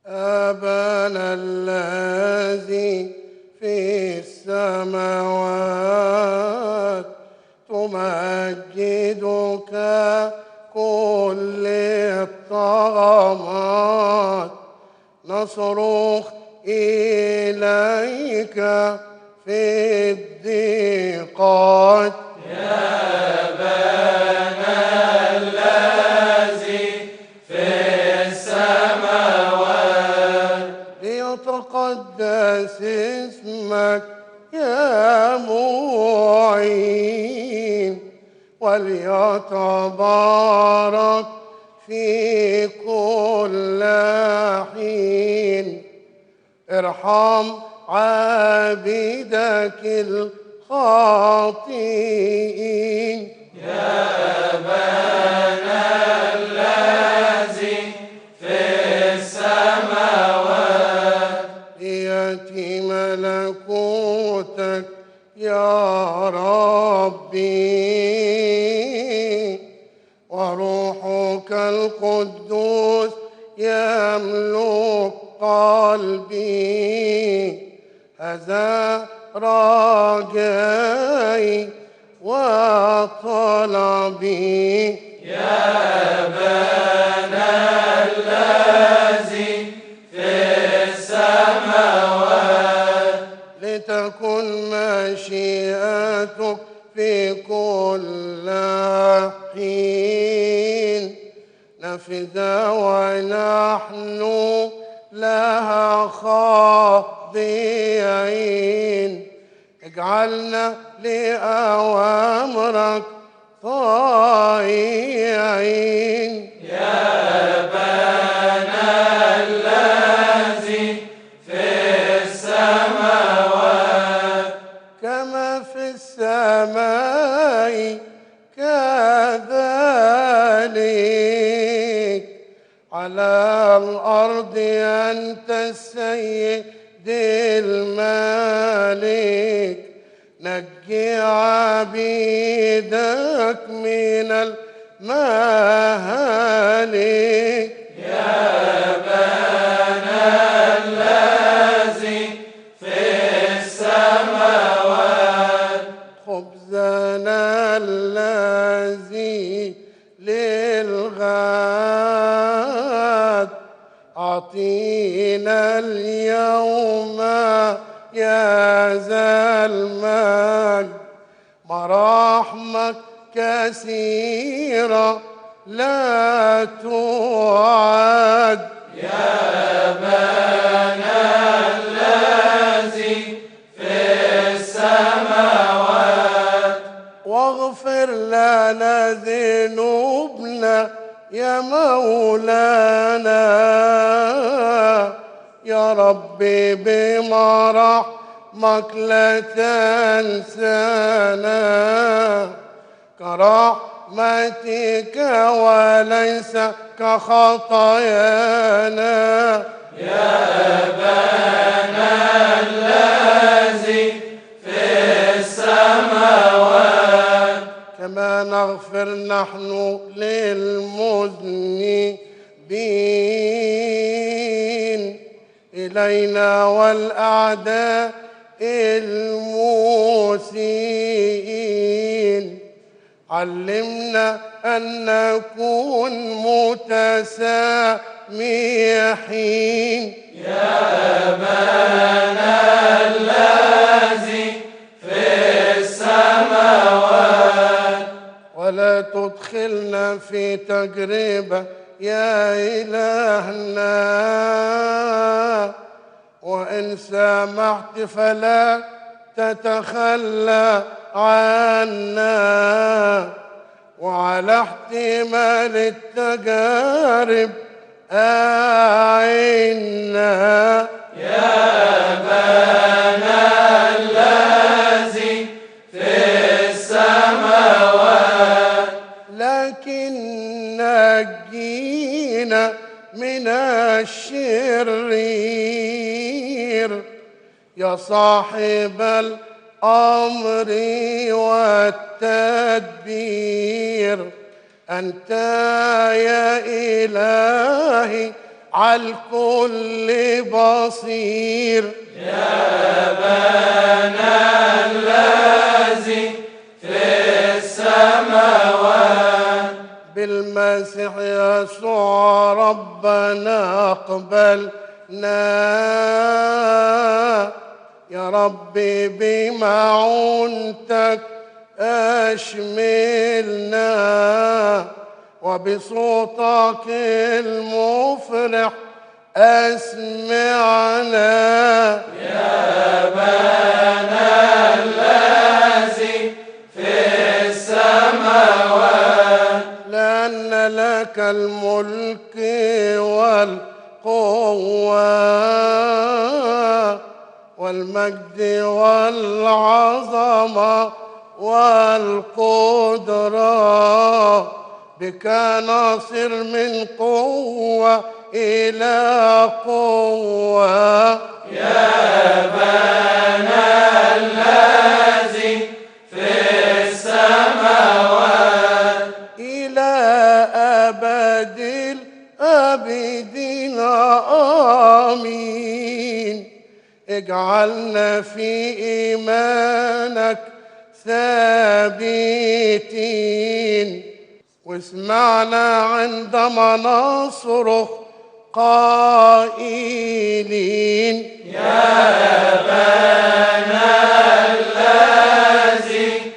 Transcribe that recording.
ابانا الذي في السماوات تمجدك كل الطغمات نصرخ إليك في الضيقات يا ابانا الذي في السماوات ليتقدس اسمك يا معين وليتبارك في كل حين ارحم عبيدك الخاطئين يا ابانا الذي في السماوات ليأتي ملكوتك يا ربي وروحك القدوس يملك قلبي هذا رجائي وطلبي يا ابانا الذي في السماوات لتكن مشيئتك في كل حين نفذ ونحن لها خاضعين اجعلنا لأوامرك طائعين يا ابانا الذي في السماوات كما في السماء كذلك على الأرض أنت السيد الملك نجي عبيدك من المهالك يا ابانا الذي في السماوات خبزنا الذي للغد أعطينا اليوم يا ذا المجد مراحمك كثيرة لا تعد يا ابانا الذي في السماوات واغفر لنا ذنوبنا يا مولانا يا ربي برحمك لا تنسانا كرحمتك وليس كخطايانا يا ابانا الذي في السماوات كما نغفر نحن للمذنبين إلينا والأعداء المسيئين علمنا أن نكون متسامحين يا ابانا الذي في السماوات ولا تدخلنا في تجربة يا إلهنا وإن سامحت فلا تتخلى عنا وعلى احتمال التجارب أعنا يا ابانا الذي في السماوات لكن نجينا من الشرير يا صاحب الأمر والتدبير أنت يا إلهي على الكل بصير. يا ابانا الذي في السماوات بالمسيح يسوع ربنا اقبلنا يا ربي بمعونتك اشملنا وبصوتك المفرح اسمعنا. يا ابانا الذي في السماوات لأن لك الملك والقوة والمجد والعظمة والقدرة بك نصر من قوة إلى قوة. يا ابانا الذي في السماوات إلى أبد الآبدين آمين. اجعلنا في إيمانك ثابتين واسمعنا عندما نصرخ قائلين. يا ابانا الذي